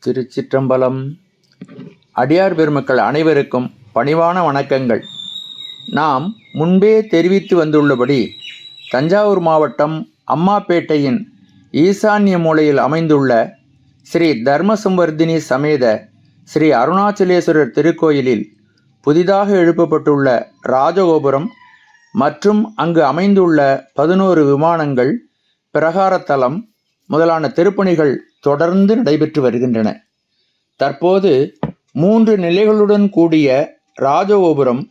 திருச்சிற்றம்பலம். அடியார் பெருமக்கள் அனைவருக்கும் பணிவான வணக்கங்கள். நாம் முன்பே தெரிவித்து வந்துள்ளபடி தஞ்சாவூர் மாவட்டம் அம்மாப்பேட்டையின் ஈசான்ய மூலையில் அமைந்துள்ள ஸ்ரீ தர்மசம்வர்தினி சமேத ஸ்ரீ அருணாச்சலேஸ்வரர் திருக்கோயிலில் புதிதாக எழுப்பப்பட்டுள்ள ராஜகோபுரம் மற்றும் அங்கு அமைந்துள்ள 11 விமானங்கள், பிரகாரத்தலம் முதலான திருப்பணிகள் தொடர்ந்து நடைபெற்று வருகின்றன. தற்போது 3 நிலைகளுடன் கூடிய ராஜகோபுரம்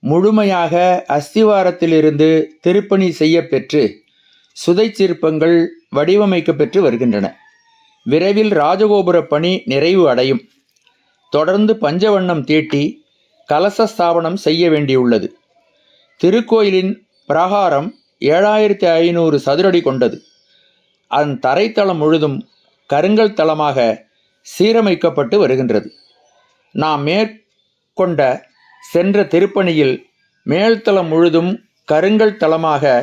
முழுமையாக அஸ்திவாரத்திலிருந்து திருப்பணி செய்ய பெற்று சுதை சிற்பங்கள் வடிவமைக்கப்பெற்று வருகின்றன. விரைவில் ராஜகோபுர பணி நிறைவு அடையும். தொடர்ந்து பஞ்சவண்ணம் தீட்டி கலச ஸ்தாபனம் செய்ய வேண்டியுள்ளது. திருக்கோயிலின் பிரகாரம் 7500 சதுரடி கொண்டது. அதன் தரைத்தளம் முழுதும் கருங்கல் தளமாக சீரமைக்கப்பட்டு வருகின்றது. நாம் மேற்கொண்ட சென்ற திருப்பணியில் மேல்தளம் முழுதும் கருங்கல் தளமாக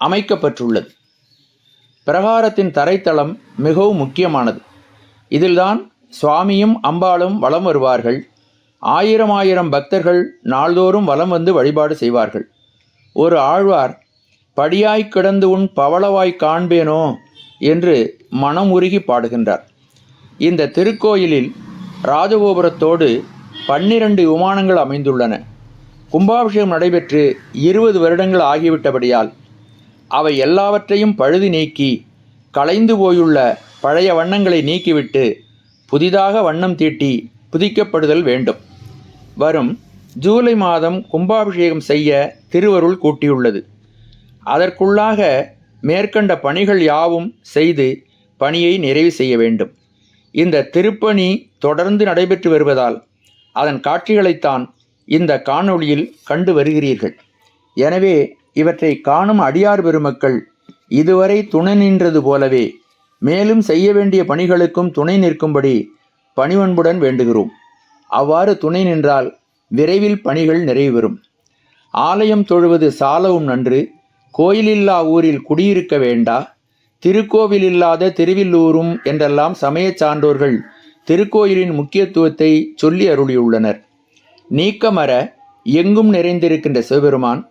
அமைக்கப்பட்டுள்ளது. பிரகாரத்தின் தரைத்தளம் மிகவும் முக்கியமானது. இதில்தான் சுவாமியும் அம்பாளும் வலம் வருவார்கள். 1000 பக்தர்கள் நாள்தோறும் வலம் வந்து வழிபாடு செய்வார்கள். ஒரு ஆழ்வார், படியாய் கிடந்து உன் பவளவாய் காண்பேனோ என்று மனம் உருகி பாடுகின்றார். இந்த திருக்கோயிலில் ராஜகோபுரத்தோடு 12 விமானங்கள் அமைந்துள்ளன. கும்பாபிஷேகம் நடைபெற்று 20 வருடங்கள் ஆகிவிட்டபடியால் அவை எல்லாவற்றையும் பழுது நீக்கி களைந்து போயுள்ள பழைய வண்ணங்களை நீக்கிவிட்டு புதிதாக வண்ணம் தீட்டி புதிக்கப்படுதல் வேண்டும். வரும் ஜூலை மாதம் கும்பாபிஷேகம் செய்ய திருவருள் கூட்டியுள்ளது. அதற்குள்ளாக மேற்கண்ட பணிகள் யாவும் செய்து பணியை நிறைவு செய்ய வேண்டும். இந்த திருப்பணி தொடர்ந்து நடைபெற்று வருவதால் அதன் காட்சிகளைத்தான் இந்த காணொளியில் கண்டு வருகிறீர்கள். எனவே இவற்றை காணும் அடியார் பெருமக்கள் இதுவரை துணை நின்றது போலவே மேலும் செய்ய வேண்டிய பணிகளுக்கும் துணை நிற்கும்படி பணிவன்புடன் வேண்டுகிறோம். அவ்வாறு துணை நின்றால் விரைவில் பணிகள் நிறைவேறும். ஆலயம் தொழுவது சாலவும் நன்று, கோயிலில்லா ஊரில் குடியிருக்க வேண்டா, திருக்கோவில் இல்லாத திருவில்லூரும் என்றெல்லாம் சமய சான்றோர்கள் திருக்கோயிலின் முக்கியத்துவத்தை சொல்லி அருளியுள்ளனர். நீக்கமர எங்கும் நிறைந்திருக்கின்ற சிவபெருமான்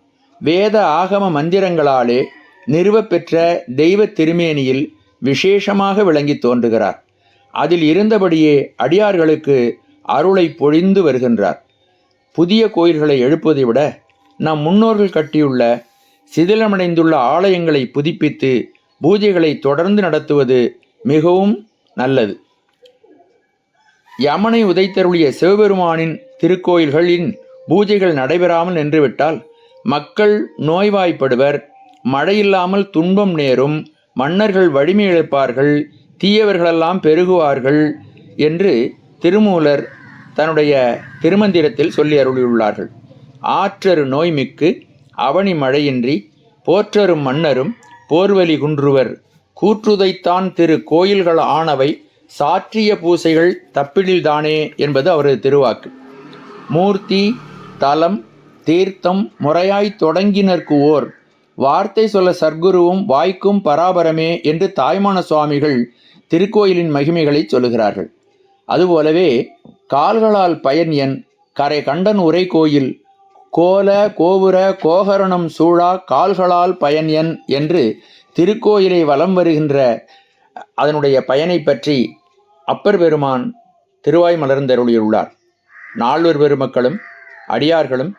வேத ஆகம மந்திரங்களாலே நிறுவப்பெற்ற தெய்வ திருமேனியில் விசேஷமாக விளங்கி தோன்றுகிறார். அதில் இருந்தபடியே அடியார்களுக்கு அருளை பொழிந்து வருகின்றார். புதிய கோயில்களை எழுப்புவதை விட நம் முன்னோர்கள் கட்டியுள்ள சிதிலமடைந்துள்ள ஆலயங்களை புதுப்பித்து பூஜைகளை தொடர்ந்து நடத்துவது மிகவும் நல்லது. யமனை உதைத்தருளிய சிவபெருமானின் திருக்கோயில்களின் பூஜைகள் நடைபெறாமல் நின்றுவிட்டால் மக்கள் நோய்வாய்ப்படுவர், மழையில்லாமல் துன்பம் நேரும், மன்னர்கள் வலிமை இழப்பார்கள், தீயவர்களெல்லாம் பெருகுவார்கள் என்று திருமூலர் தன்னுடைய திருமந்திரத்தில் சொல்லி அருளியுள்ளார்கள். ஆற்றரு நோய்மிக்கு அவனி மழையின்றி போற்றரும் மன்னரும் போர்வலி குன்றுவர் கூற்றுதைத்தான் திரு கோயில்கள் ஆனவை சாற்றிய பூசைகள் தப்பிடில்தானே என்பது அவரது திருவாக்கு. மூர்த்தி தலம் தீர்த்தம் முறையாய் தொடங்கினர்க்கு ஓர் வார்த்தை சொல்ல சர்க்குருவும் வாய்க்கும் பராபரமே என்று தாய்மான சுவாமிகள் திருக்கோயிலின் மகிமைகளை சொல்லுகிறார்கள். அதுபோலவே கால்களால் பயன் என் கரை கண்டன் உரை கோயில் கோல கோபுர கோகரணம் சூழா கால்களால் பயன் என் என்று திருக்கோயிலை வலம் வருகின்ற அதனுடைய பயனை பற்றி அப்பர் பெருமான் திருவாய் மலர்ந்தருளியுள்ளார். நால்வர் பெருமக்களும் அடியார்களும்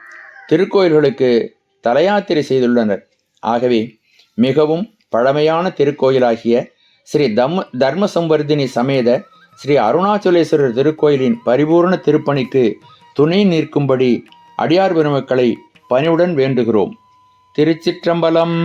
திருக்கோயில்களுக்கு தலையாத்திரை செய்துள்ளனர். ஆகவே மிகவும் பழமையான திருக்கோயிலாகிய ஸ்ரீ தர்மசம்வர்தினி சமேத ஸ்ரீ அருணாச்சலேஸ்வரர் திருக்கோயிலின் பரிபூர்ண திருப்பணிக்கு துணை நிற்கும்படி அடியார் பெருமக்களை பணிவுடன் வேண்டுகிறோம். திருச்சிற்றம்பலம்.